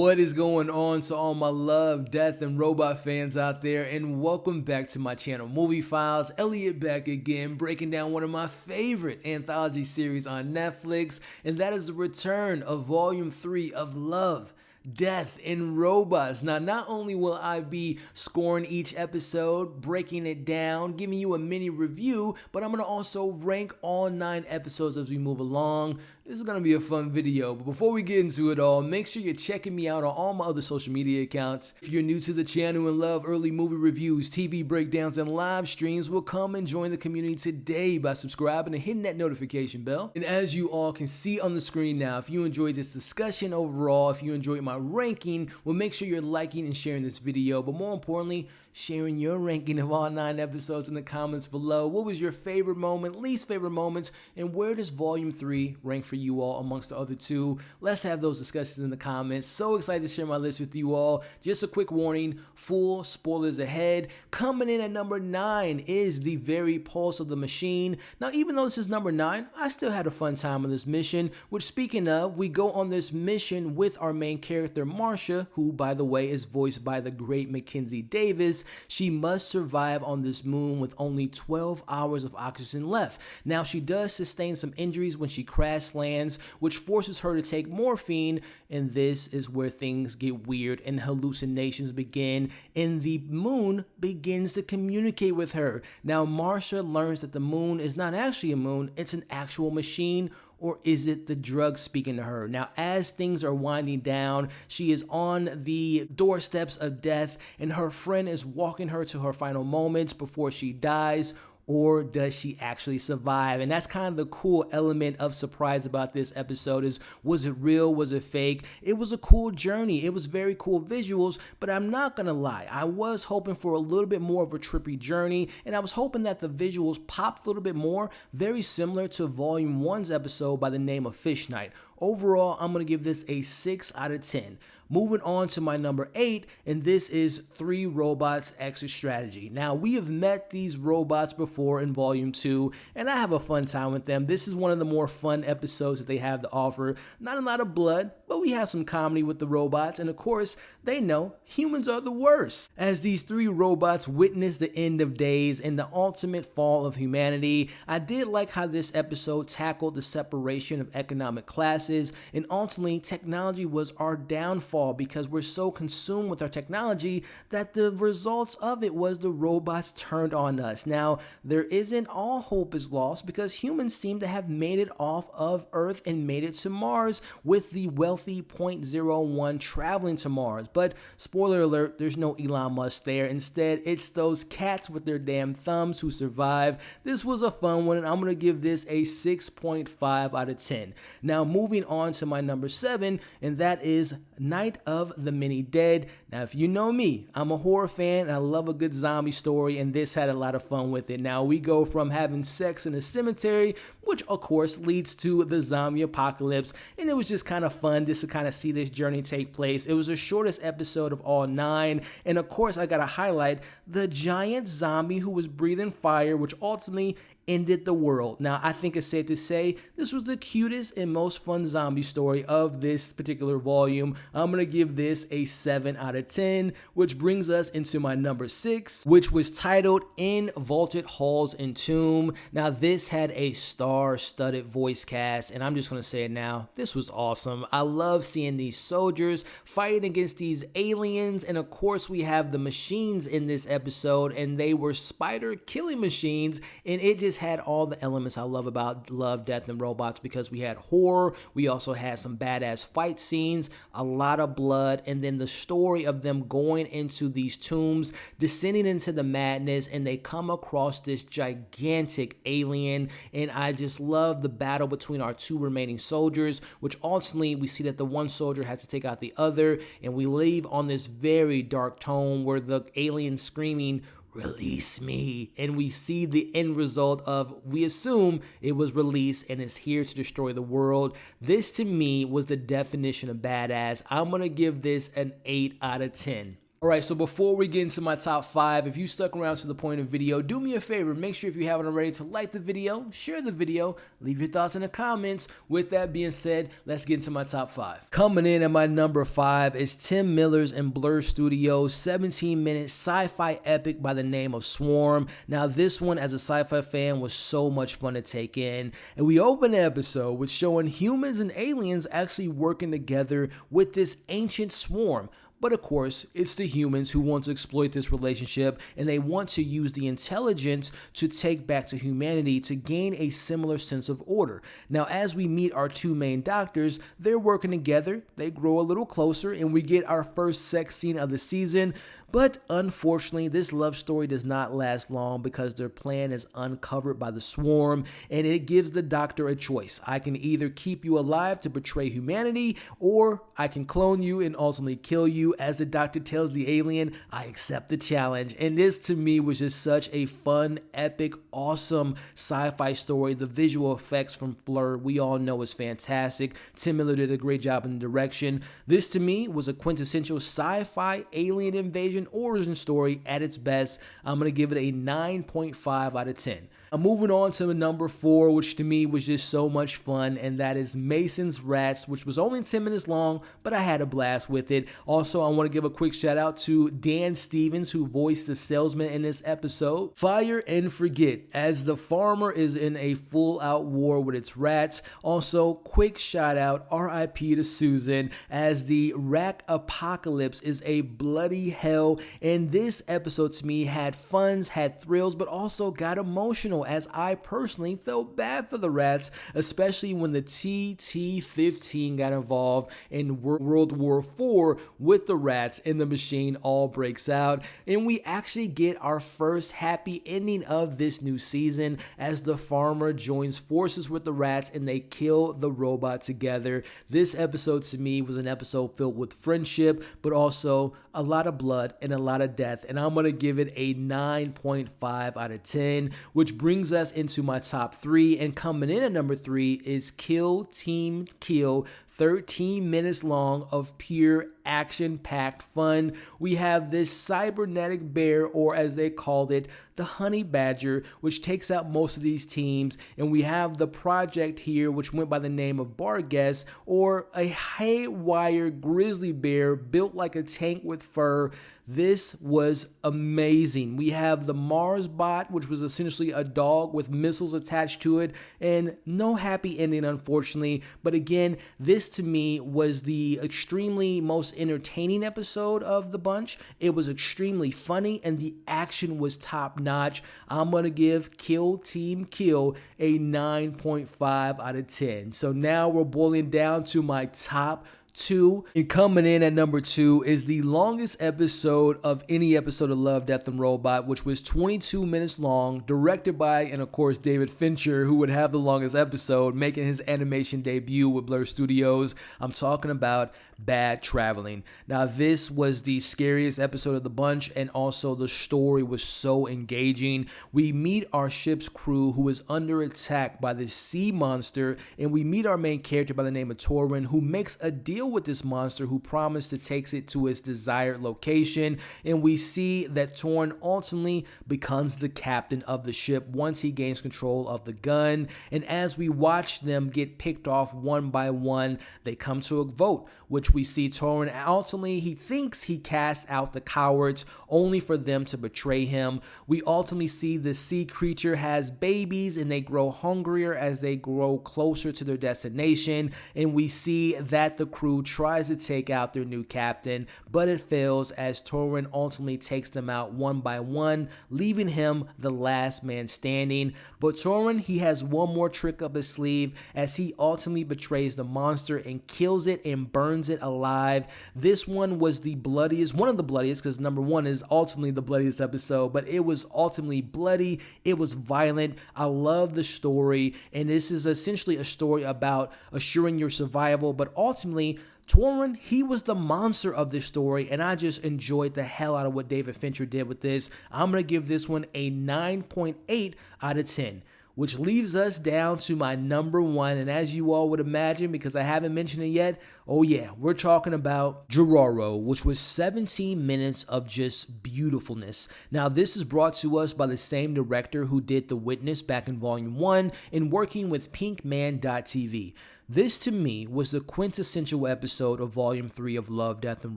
What is going on to all my love, death, and robot fans out there, and welcome back to my channel, Movie Files. Elliot back again, breaking down one of my favorite anthology series on Netflix, and that is the return of Volume 3 of Love, Death, and Robots. Now, not only will I be scoring each episode, breaking it down, giving you a mini review, but I'm going to also rank all 9 episodes as we move along. This is going to be a fun video, but before we get into it all, make sure you're checking me out on all my other social media accounts. If you're new to the channel and love early movie reviews, TV breakdowns, and live streams, well, come and join the community today by subscribing and hitting that notification bell. And as you all can see on the screen now, if you enjoyed this discussion overall, if you enjoyed my ranking, well, make sure you're liking and sharing this video, but more importantly, sharing your ranking of all 9 episodes in the comments below. What was your favorite moment, least favorite moments, and where does Volume 3 rank for you all amongst the other 2? Let's have those discussions in the comments. So excited to share my list with you all. Just a quick warning, full spoilers ahead. Coming in at number 9 is The Very Pulse of the Machine. Now, even though this is number 9, I still had a fun time on this mission, which, speaking of, we go on this mission with our main character, Marsha, who, by the way, is voiced by the great Mackenzie Davis. She must survive on this moon with only 12 hours of oxygen left. Now, she does sustain some injuries when she crash lands, which forces her to take morphine, and this is where things get weird and hallucinations begin, and the moon begins to communicate with her. Now, Marsha learns that the moon is not actually a moon, it's an actual machine. Or is it the drug speaking to her? Now, as things are winding down, she is on the doorsteps of death, and her friend is walking her to her final moments before she dies. Or does she actually survive? And that's kind of the cool element of surprise about this episode is, was it real? Was it fake? It was a cool journey. It was very cool visuals, but I'm not gonna lie. I was hoping for a little bit more of a trippy journey, and I was hoping that the visuals popped a little bit more, very similar to Volume 1's episode by the name of Fish Night. Overall, I'm gonna give this a 6 out of 10. Moving on to my number 8, and this is 3 Robots Exit Strategy. Now, we have met these robots before in Volume 2, and I have a fun time with them. This is one of the more fun episodes that they have to offer. Not a lot of blood, but we have some comedy with the robots, and of course, they know humans are the worst. As these 3 robots witness the end of days and the ultimate fall of humanity, I did like how this episode tackled the separation of economic classes, and ultimately, technology was our downfall because we're so consumed with our technology that the results of it was the robots turned on us. Now, there isn't all hope is lost because humans seem to have made it off of Earth and made it to Mars with the wealthy .01 traveling to Mars. But spoiler alert, there's no Elon Musk there. Instead, it's those cats with their damn thumbs who survive. This was a fun one, and I'm going to give this a 6.5 out of 10. Now, moving on to my number 7, and that is Night of the Many Dead. Now, if you know me, I'm a horror fan and I love a good zombie story, and this had a lot of fun with it. Now, we go from having sex in a cemetery, which of course leads to the zombie apocalypse, and it was just kind of fun just to kind of see this journey take place. It was the shortest episode of all 9, and of course I gotta highlight the giant zombie who was breathing fire, which ultimately ended the world. Now, I think it's safe to say this was the cutest and most fun zombie story of this particular volume. I'm gonna give this a 7 out of 10, which brings us into my number 6, which was titled In Vaulted Halls and Tomb. Now, this had a star-studded voice cast, and I'm just gonna say it now, this was awesome. I love seeing these soldiers fighting against these aliens, and of course we have the machines in this episode, and they were spider killing machines, and it just had all the elements I love about Love, Death, and Robots because we had horror, we also had some badass fight scenes, a lot of blood, and then the story of them going into these tombs, descending into the madness, and they come across this gigantic alien, and I just love the battle between our 2 remaining soldiers, which ultimately we see that the one soldier has to take out the other, and we leave on this very dark tone where the alien screaming, "Release me," and we see the end result of, we assume it was released and is here to destroy the world. This to me was the definition of badass. I'm gonna give this an 8 out of 10. Alright, so before we get into my top 5, if you stuck around to the point of the video, do me a favor, make sure if you haven't already to like the video, share the video, leave your thoughts in the comments. With that being said, let's get into my top 5. Coming in at my number 5 is Tim Miller's and Blur Studios' 17-minute sci-fi epic by the name of Swarm. Now this one, as a sci-fi fan, was so much fun to take in. And we open the episode with showing humans and aliens actually working together with this ancient swarm. But of course, it's the humans who want to exploit this relationship, and they want to use the intelligence to take back to humanity to gain a similar sense of order. Now, as we meet our two main doctors, they're working together, they grow a little closer, and we get our first sex scene of the season. But unfortunately, this love story does not last long because their plan is uncovered by the swarm, and it gives the doctor a choice. I can either keep you alive to betray humanity, or I can clone you and ultimately kill you. As the doctor tells the alien, I accept the challenge. And this to me was just such a fun, epic, awesome sci-fi story. The visual effects from Blur, we all know, is fantastic. Tim Miller did a great job in the direction. This to me was a quintessential sci-fi alien invasion origin story at its best. I'm going to give it a 9.5 out of 10. I'm moving on to number 4, which to me was just so much fun, and that is Mason's Rats, which was only 10 minutes long, but I had a blast with it. Also, I want to give a quick shout out to Dan Stevens, who voiced the salesman in this episode. Fire and forget, as the farmer is in a full-out war with its rats. Also, quick shout out, RIP to Susan, as the rat apocalypse is a bloody hell, and this episode to me had funs, had thrills, but also got emotional, as I personally felt bad for the rats, especially when the TT-15 got involved in World War IV with the rats and the machine all breaks out. And we actually get our first happy ending of this new season as the farmer joins forces with the rats and they kill the robot together. This episode to me was an episode filled with friendship, but also a lot of blood and a lot of death. And I'm going to give it a 9.5 out of 10, which brings us into my top 3, and coming in at number 3 is Kill Team Kill, 13 minutes long of pure action-packed fun. We have this cybernetic bear, or as they called it, the honey badger, which takes out most of these teams, and we have the project here, which went by the name of Barghest, or a haywire grizzly bear built like a tank with fur. This was amazing. We have the Mars bot, which was essentially a dog with missiles attached to it, and no happy ending, unfortunately. But again, this to me was the extremely most entertaining episode of the bunch. It was extremely funny, and the action was top notch. I'm going to give Kill Team Kill a 9.5 out of 10. So now we're boiling down to my top 2, and coming in at number 2 is the longest episode of any episode of Love, Death, and Robot, which was 22 minutes long, directed by, and of course, David Fincher, who would have the longest episode, making his animation debut with Blur Studios. I'm talking about Bad Traveling. Now, this was the scariest episode of the bunch, and also the story was so engaging. We meet our ship's crew, who is under attack by this sea monster, and we meet our main character by the name of Torrin, who makes a deal with this monster, who promised to take it to its desired location. And we see that Torrin ultimately becomes the captain of the ship once he gains control of the gun. And as we watch them get picked off one by one, they come to a vote, which we see Torrin ultimately, he thinks he cast out the cowards, only for them to betray him. We ultimately see the sea creature has babies, and they grow hungrier as they grow closer to their destination. And we see that the crew tries to take out their new captain, but it fails as Torrin ultimately takes them out one by one, leaving him the last man standing. But Torrin, he has one more trick up his sleeve as he ultimately betrays the monster and kills it and burns it alive. This one was the bloodiest, one of the bloodiest, because number 1 is ultimately the bloodiest episode, but it was ultimately bloody. It was violent. I love the story, and this is essentially a story about assuring your survival, but ultimately Torrin, he was the monster of this story, and I just enjoyed the hell out of what David Fincher did with this. I'm going to give this one a 9.8 out of 10. which leaves us down to my number one. And as you all would imagine, because I haven't mentioned it yet, oh yeah, we're talking about Jororo, which was 17 minutes of just beautifulness. Now, this is brought to us by the same director who did The Witness back in Volume 1 and working with Pinkman.tv. This, to me, was the quintessential episode of Volume 3 of Love, Death, and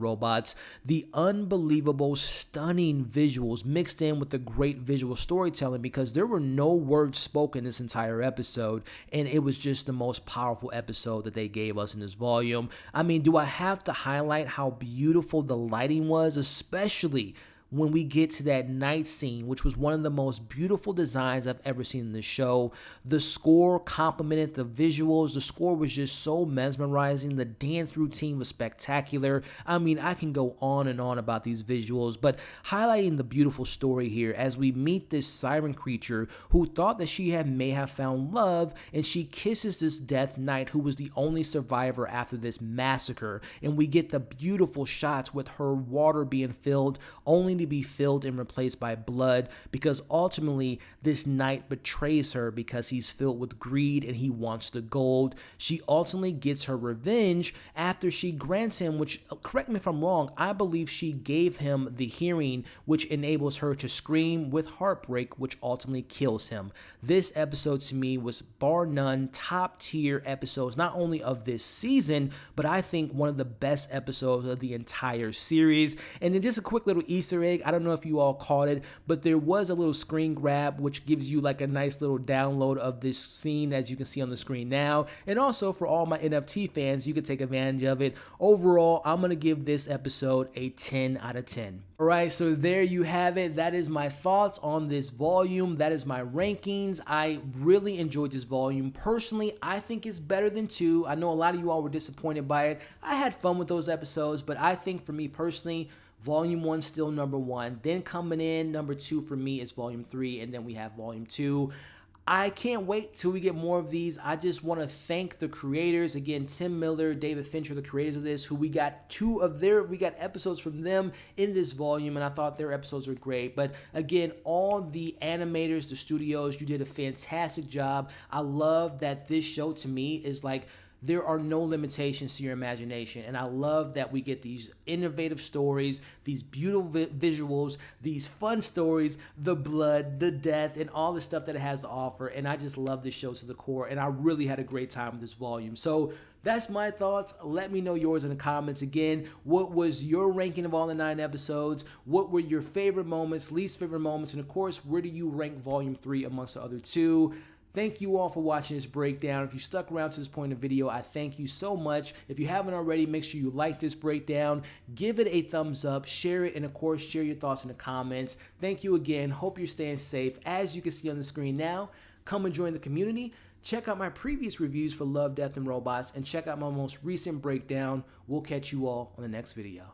Robots. The unbelievable, stunning visuals mixed in with the great visual storytelling, because there were no words spoken this entire episode, and it was just the most powerful episode that they gave us in this volume. I mean, do I have to highlight how beautiful the lighting was, especially when we get to that night scene, which was one of the most beautiful designs I've ever seen in the show. The score complemented the visuals. The score was just so mesmerizing. The dance routine was spectacular. I mean, I can go on and on about these visuals, but highlighting the beautiful story here as we meet this siren creature who thought that she may have found love, and she kisses this Death Knight who was the only survivor after this massacre. And we get the beautiful shots with her water being filled, only to be filled and replaced by blood, because ultimately this knight betrays her because he's filled with greed and he wants the gold. She ultimately gets her revenge after she grants him, which, correct me if I'm wrong, I believe she gave him the hearing, which enables her to scream with heartbreak, which ultimately kills him. This episode to me was bar none top tier episodes, not only of this season, but I think one of the best episodes of the entire series. And then just a quick little Easter egg, I don't know if you all caught it, but there was a little screen grab which gives you like a nice little download of this scene, as you can see on the screen now. And also for all my NFT fans, you can take advantage of it. Overall, I'm going to give this episode a 10 out of 10. All right, so there you have it. That is my thoughts on this volume. That is my rankings. I really enjoyed this volume. Personally, I think it's better than 2. I know a lot of you all were disappointed by it. I had fun with those episodes, but I think for me personally, Volume 1 still number 1. Then coming in, number 2 for me is Volume 3, and then we have Volume 2. I can't wait till we get more of these. I just want to thank the creators. Again, Tim Miller, David Fincher, the creators of this, who we got episodes from them in this volume, and I thought their episodes were great. But again, all the animators, the studios, you did a fantastic job. I love that this show to me is like, there are no limitations to your imagination. And I love that we get these innovative stories, these beautiful visuals, these fun stories, the blood, the death, and all the stuff that it has to offer. And I just love this show to the core. And I really had a great time with this volume. So that's my thoughts. Let me know yours in the comments. Again, what was your ranking of all the 9 episodes? What were your favorite moments, least favorite moments? And of course, where do you rank Volume 3 amongst the other 2? Thank you all for watching this breakdown. If you stuck around to this point in the video, I thank you so much. If you haven't already, make sure you like this breakdown, give it a thumbs up, share it, and of course, share your thoughts in the comments. Thank you again. Hope you're staying safe. As you can see on the screen now, come and join the community. Check out my previous reviews for Love, Death, and Robots, and check out my most recent breakdown. We'll catch you all on the next video.